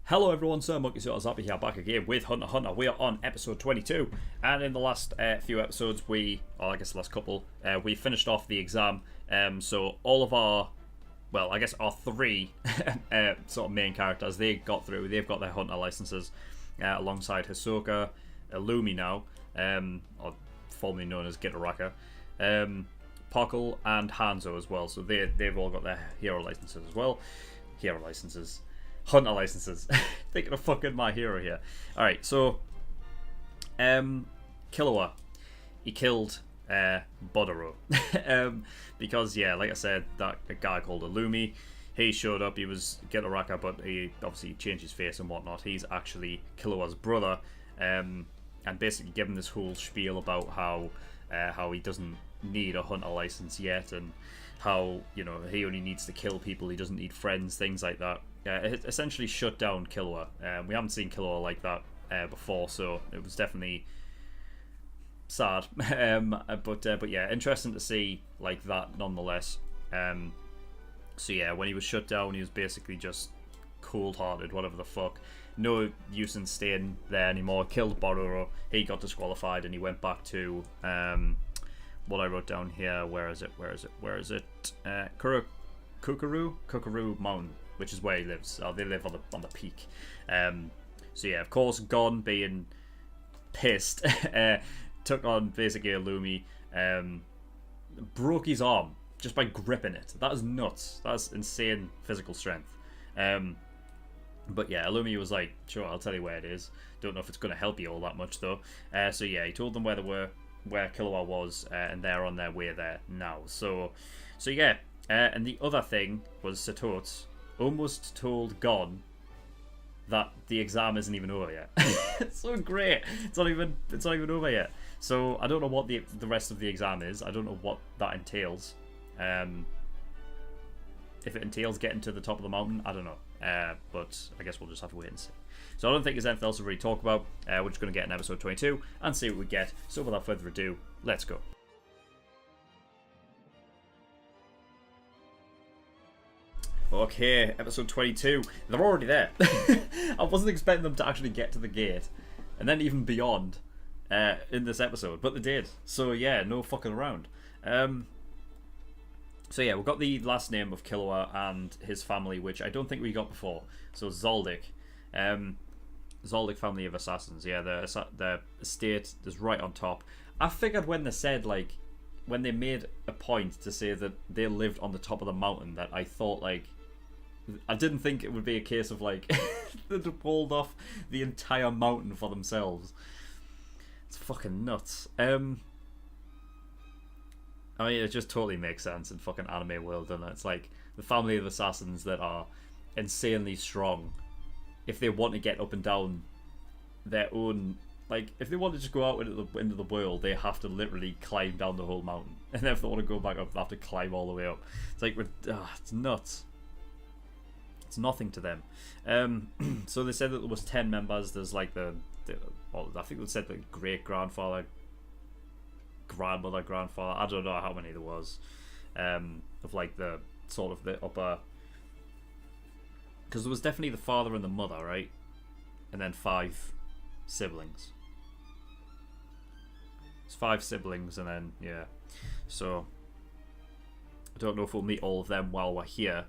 Hello everyone, SirMonkeySuit here, back again with Hunter x Hunter. We are on episode 22, and in the last few episodes, the last couple, we finished off the exam. So all of our, our three sort of main characters, they got through. They've got their Hunter licenses, alongside Hisoka, Illumi now, or formerly known as Gitaraka, Pockle, and Hanzo as well. So they've all got their hero licenses as well. Hero licenses. Hunter licenses. Thinking of fucking My Hero here. Alright, so Killua, he killed Bodoro. Because like I said, that a guy called Illumi, he showed up, he was Gitaraka, but he obviously changed his face and whatnot. He's actually Killua's brother, and basically given this whole spiel about how he doesn't need a hunter license yet, and how, you know, he only needs to kill people, he doesn't need friends, things like that. It essentially shut down Killua. We haven't seen Killua like that before, so it was definitely sad. But yeah, interesting to see like that nonetheless. So yeah, when he was shut down, he was basically just cold-hearted, whatever the fuck. No use in staying there anymore. Killed Bororo. He got disqualified, and he went back to what I wrote down here. Where is it? Kukuru Mountain, which is where he lives. They live on the peak. So yeah, of course, Gon, being pissed, took on basically Illumi, broke his arm just by gripping it. That is nuts. That's insane physical strength. But yeah, Illumi was like, sure, I'll tell you where it is. Don't know if it's going to help you all that much though. So yeah, he told them where Killua was, and they're on their way there now. So yeah, and the other thing was Satotes almost told Gon that the exam isn't even over yet. It's so great. It's not even over yet. So I don't know what the rest of the exam is. I don't know what that entails. If it entails getting to the top of the mountain, I don't know. But I guess we'll just have to wait and see. So I don't think there's anything else to really talk about. We're just going to get in episode 22 and see what we get. So without further ado, let's go. Okay, episode 22. They're already there. I wasn't expecting them to actually get to the gate, and then even beyond, in this episode, but they did. So yeah, no fucking around. So yeah, we've got the last name of Killua and his family, which I don't think we got before. So Zoldyck. Zoldyck family of assassins. Yeah, the estate is right on top. I figured when they said, like, when they made a point to say that they lived on the top of the mountain, that I thought, like, I didn't think it would be a case of, like, they'd pulled off the entire mountain for themselves. It's fucking nuts. I mean, it just totally makes sense in fucking anime world, doesn't it? It's like the family of assassins that are insanely strong. If they want to get up and down their own, like, if they want to just go out into the world, they have to literally climb down the whole mountain. And if they want to go back up, they have to climb all the way up. It's like, it's nuts. It's nothing to them. So they said that there was 10 members. There's like I think they said the great-grandfather, grandfather, I don't know how many there was, of like the sort of the upper, because there was definitely the father and the mother, right? And then 5 siblings. It's 5 siblings, and then yeah, so I don't know if we'll meet all of them while we're here.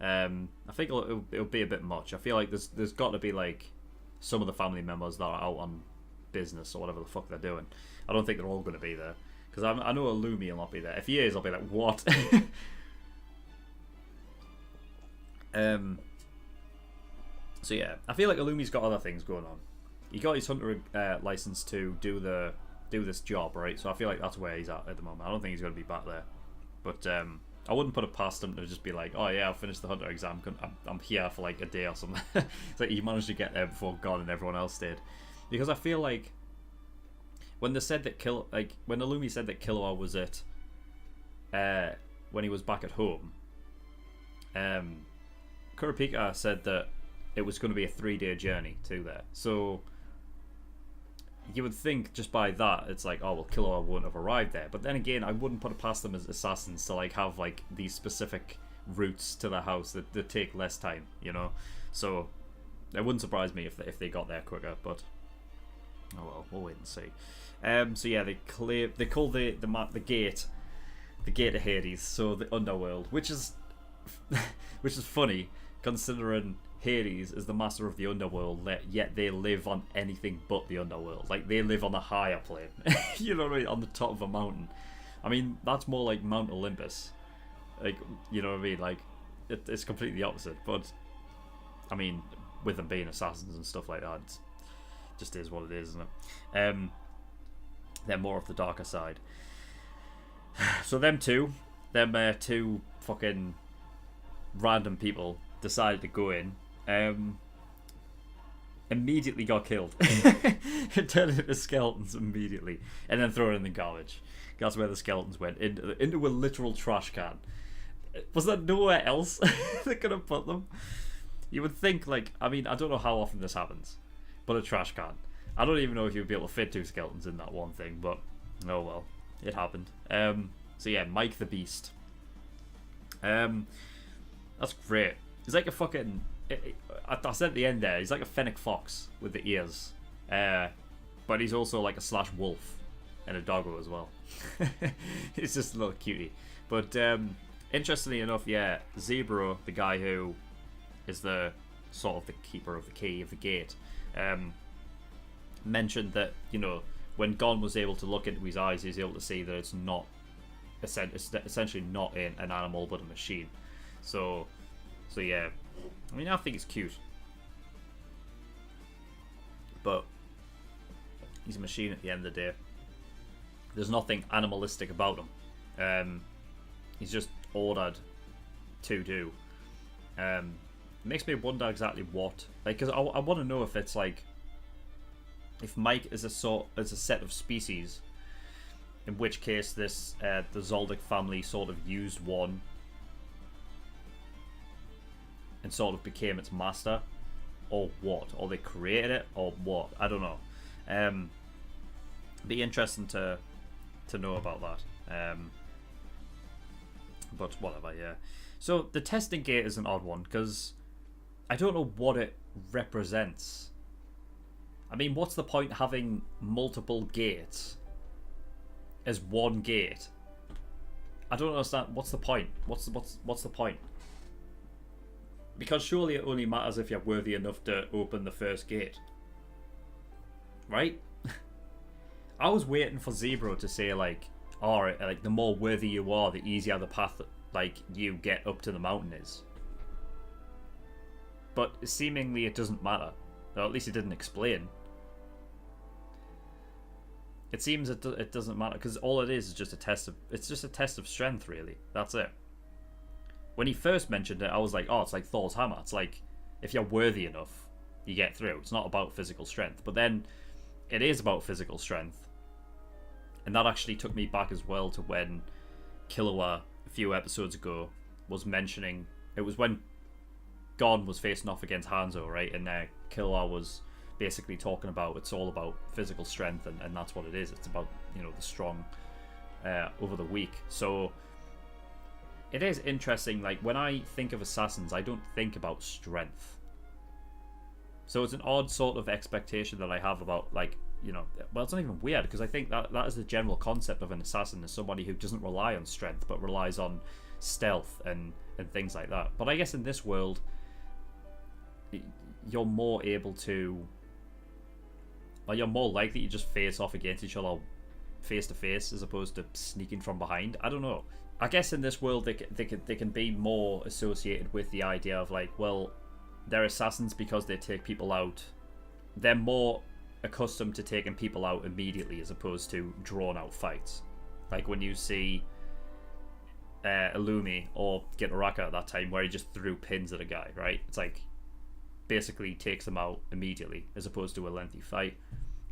I think it'll be a bit much. I feel like there's got to be like some of the family members that are out on business or whatever the fuck they're doing. I don't think they're all going to be there, because I know Illumi will not be there. If he is, I'll be like, what? So yeah, I feel like Illumi's got other things going on. He got his hunter license to do this job, right? So I feel like that's where he's at the moment. I don't think he's going to be back there, but I wouldn't put it past him to just be like, oh yeah, I'll finish the hunter exam. I'm here for like a day or something. It's like he managed to get there before God and everyone else did, because I feel like when they said that when Illumi said that Killua was it, when he was back at home, Kurapika said that it was going to be a 3-day journey to there. So you would think just by that it's like, oh well, Killua won't have arrived there. But then again, I wouldn't put it past them as assassins to like have like these specific routes to the house that take less time, you know. So It wouldn't surprise me if they got there quicker, but oh well, we'll wait and see. So yeah, they call the gate the gate of Hades, so the underworld, which is funny considering Hades is the master of the underworld, yet they live on anything but the underworld. Like, they live on a higher plane. You know what I mean? On the top of a mountain. I mean, that's more like Mount Olympus. Like, you know what I mean? Like, it's completely the opposite. But, I mean, with them being assassins and stuff like that, it just is what it is, isn't it? They're more of the darker side. So them two fucking random people decided to go in. Immediately got killed. Turned into skeletons immediately, and then thrown in the garbage. That's where the skeletons went, into a literal trash can. Was there nowhere else they could have put them? You would think, like, I mean, I don't know how often this happens, but a trash can. I don't even know if you'd be able to fit 2 skeletons in that one thing, but oh well, it happened. So yeah, Mike the Beast. That's great. He's like a fucking... I said at the end there, he's like a fennec fox with the ears. But he's also like a slash wolf and a doggo as well. He's just a little cutie. But interestingly enough, yeah, Zebra, the guy who is the sort of the keeper of the key of the gate, mentioned that, you know, when Gon was able to look into his eyes, he was able to see that it's not essentially not an animal but a machine. So yeah, I mean, I think it's cute, but he's a machine at the end of the day. There's nothing animalistic about him. He's just ordered to do. It makes me wonder exactly what, like, because I want to know if it's like, if Mike is a set of species, in which case this the Zoldyck family sort of used one and sort of became its master, or what, or they created it, or what, I don't know. Be interesting to know about that. But whatever, yeah. So the testing gate is an odd one, because I don't know what it represents. I mean, what's the point having multiple gates as one gate? I don't understand. What's the point? What's the point? Because surely it only matters if you're worthy enough to open the first gate, right? I was waiting for Zebra to say, like, alright, like, the more worthy you are, the easier the path, like, you get up to the mountain is. But seemingly it doesn't matter. Or at least it didn't explain. It seems it doesn't matter, because all it is just a test of... It's just a test of strength, really. That's it. When he first mentioned it, I was like, oh, it's like Thor's hammer. It's like, if you're worthy enough, you get through. It's not about physical strength. But then, it is about physical strength. And that actually took me back as well to when Killua, a few episodes ago, was mentioning... It was when Gon was facing off against Hanzo, right? And Killua was basically talking about it's all about physical strength, and that's what it is. It's about, you know, the strong over the weak. So it is interesting. Like, when I think of assassins, I don't think about strength. So it's an odd sort of expectation that I have about, like, you know, well, it's not even weird, because I think that is the general concept of an assassin, is somebody who doesn't rely on strength but relies on stealth and things like that. But I guess in this world, you're more able to, like, you're more likely to just face off against each other face to face as opposed to sneaking from behind. I don't know. I guess in this world they can be more associated with the idea of, like, well, they're assassins because they take people out. They're more accustomed to taking people out immediately as opposed to drawn out fights. Like when you see Illumi or Gitoraka at that time, where he just threw pins at a guy, right? It's like, basically takes them out immediately as opposed to a lengthy fight.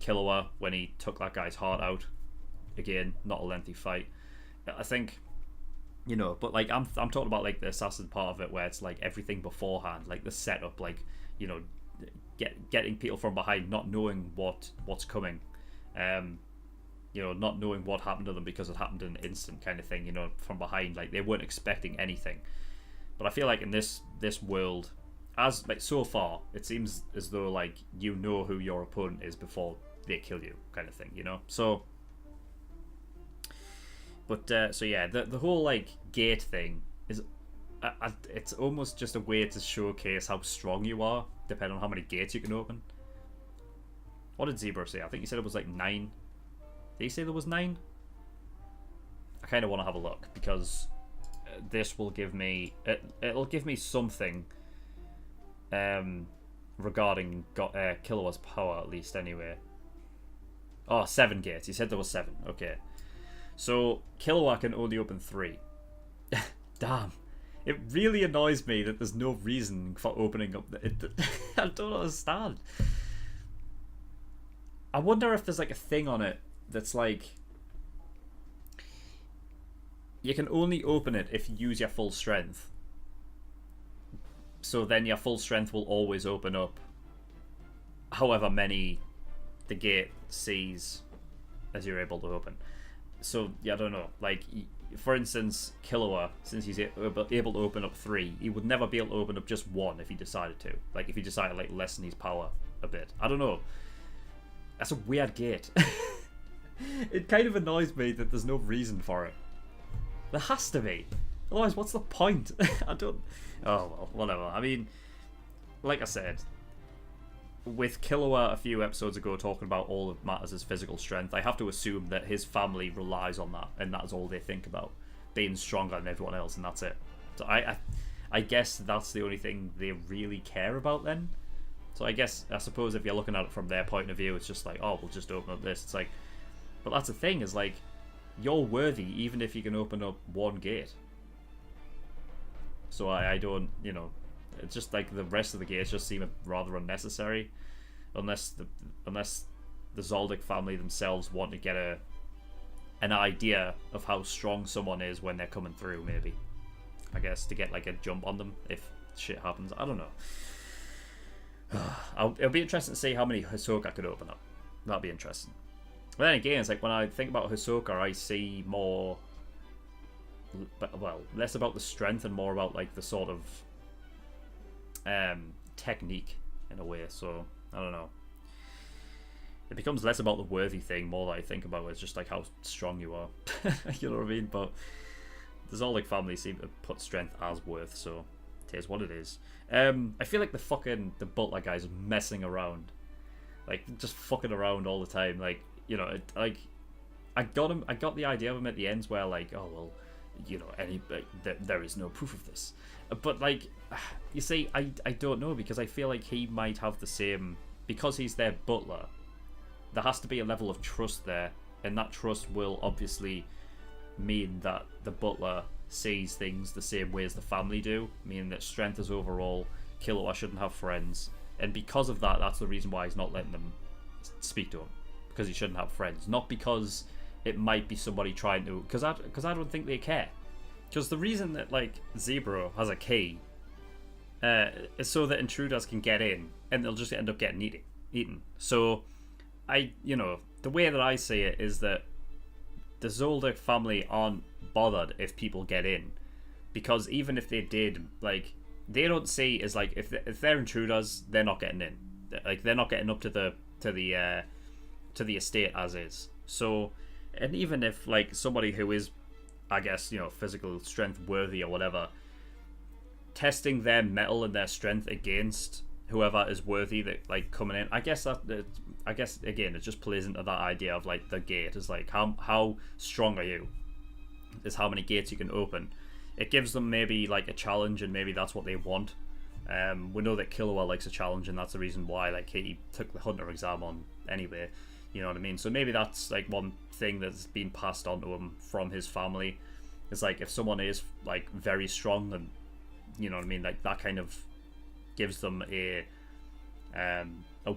Killua, when he took that guy's heart out, again, not a lengthy fight. I think, you know, but like I'm talking about, like, the assassin part of it, where it's like everything beforehand, like the setup, like, you know, getting people from behind, not knowing what's coming, you know, not knowing what happened to them because it happened in an instant, kind of thing, you know, from behind, like they weren't expecting anything. But I feel like in this world, as like so far, it seems as though like you know who your opponent is before they kill you, kind of thing, you know. So, but so yeah, the whole like gate thing is, it's almost just a way to showcase how strong you are, depending on how many gates you can open. What did Zebra say? I think he said it was like 9. Did he say there was 9? I kind of want to have a look because this will give me it'll give me something regarding Killua's power, at least anyway. Oh, 7 gates. He said there was 7. Okay, so Killua can only open 3. Damn, it really annoys me that there's no reason for opening up I don't understand. I wonder if there's like a thing on it that's like you can only open it if you use your full strength. So then your full strength will always open up however many the gate sees as you're able to open. So yeah, I don't know. Like, for instance, Killua, since he's able to open up 3, he would never be able to open up just 1 if he decided to. Like, if he decided to like lessen his power a bit. I don't know. That's a weird gate. It kind of annoys me that there's no reason for it. There has to be. Otherwise, what's the point? I don't... Oh, well, whatever. I mean, like I said, with Killua a few episodes ago talking about all that matters is physical strength, I have to assume that his family relies on that, and that's all they think about. Being stronger than everyone else, and that's it. So I guess that's the only thing they really care about then. So I suppose if you're looking at it from their point of view, it's just like, oh, we'll just open up this. It's like... But that's the thing, is like, you're worthy even if you can open up 1 gate. So I don't, you know, it's just like the rest of the gates just seem rather unnecessary, unless the Zoldyck family themselves want to get an idea of how strong someone is when they're coming through, maybe. I guess to get like a jump on them if shit happens. I don't know. It'll be interesting to see how many Hisoka could open up. That'll be interesting. But then again, it's like when I think about Hisoka, I see more, well, less about the strength and more about like the sort of technique in a way. So I don't know. It becomes less about the worthy thing, more that I think about it's just like how strong you are. You know what I mean? But there's all like families seem to put strength as worth, so it is what it is. I feel like the butler guy's messing around, like just fucking around all the time. Like, you know, I got the idea of him at the end where like, oh well, you know, there is no proof of this. But like, you see, I don't know, because I feel like he might have the same, because he's their butler. There has to be a level of trust there, and that trust will obviously mean that the butler sees things the same way as the family do, meaning that strength is overall. Killua shouldn't have friends, and because of that, that's the reason why he's not letting them speak to him, because he shouldn't have friends, not because it might be somebody trying to, because I don't think they care. Because the reason that like Zebra has a key is so that intruders can get in, and they'll just end up getting eaten. So you know, the way that I see it is that the Zoldyck family aren't bothered if people get in, because even if they did, like, they don't see as like, if they're intruders, they're not getting in. Like, they're not getting up to the estate as is. So, and even if like somebody who is, I guess, you know, physical strength worthy or whatever, testing their metal and their strength against whoever is worthy, that like coming in, I guess again it just plays into that idea of like the gate is like how strong are you, is how many gates you can open. It gives them maybe like a challenge, and maybe that's what they want. We know that Killua likes a challenge, and that's the reason why like he took the hunter exam on anyway. You know what I mean? So maybe that's like one thing that's been passed on to him from his family. It's like if someone is like very strong, then, you know what I mean, like that kind of gives them a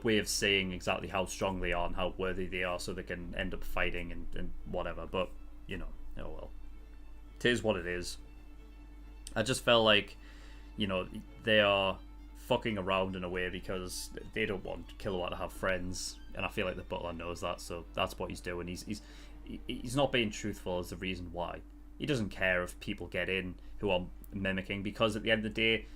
way of saying exactly how strong they are and how worthy they are, so they can end up fighting and whatever. But, you know, oh well. It is what it is. I just felt like, you know, they are fucking around in a way because they don't want Killua to have friends, and I feel like the butler knows that, so that's what he's doing. He's not being truthful as the reason why. He doesn't care if people get in who are mimicking, because at the end of the day,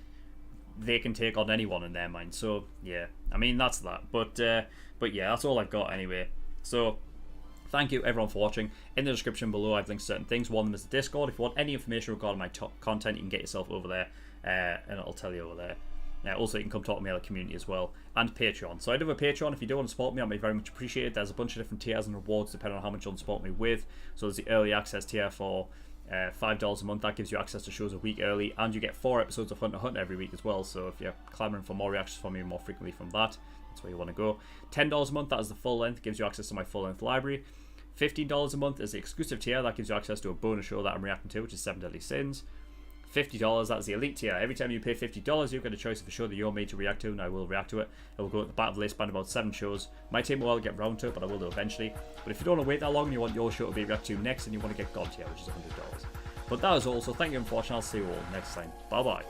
they can take on anyone in their mind. So yeah, I mean that's that. But yeah, that's all I've got anyway. So thank you everyone for watching. In the description below, I've linked certain things. One of them is the Discord. If you want any information regarding my top content, you can get yourself over there, and it'll tell you over there. Also, you can come talk to me at the community as well, and Patreon. So I do have a Patreon. If you do want to support me, I'd be very much appreciated. There's a bunch of different tiers and rewards depending on how much you want to support me with. So there's the early access tier for $5 a month. That gives you access to shows a week early, and you get 4 episodes of Hunt x Hunt every week as well. So if you're clamoring for more reactions from me more frequently from that, that's where you want to go. $10 a month, that is the full length, gives you access to my full length library. $15 a month is the exclusive tier, that gives you access to a bonus show that I'm reacting to, which is 7 Deadly Sins. $50, that's the elite tier. Every time you pay $50, you get a choice of a show that you're made to react to, and I will react to it. It will go at the back of the list, span about 7 shows. My team will get round to it, but I will do eventually. But if you don't want to wait that long and you want your show to be reacted to next, and you want to get God tier, which is $100. But that is all, so thank you for watching. I'll see you all next time. Bye bye.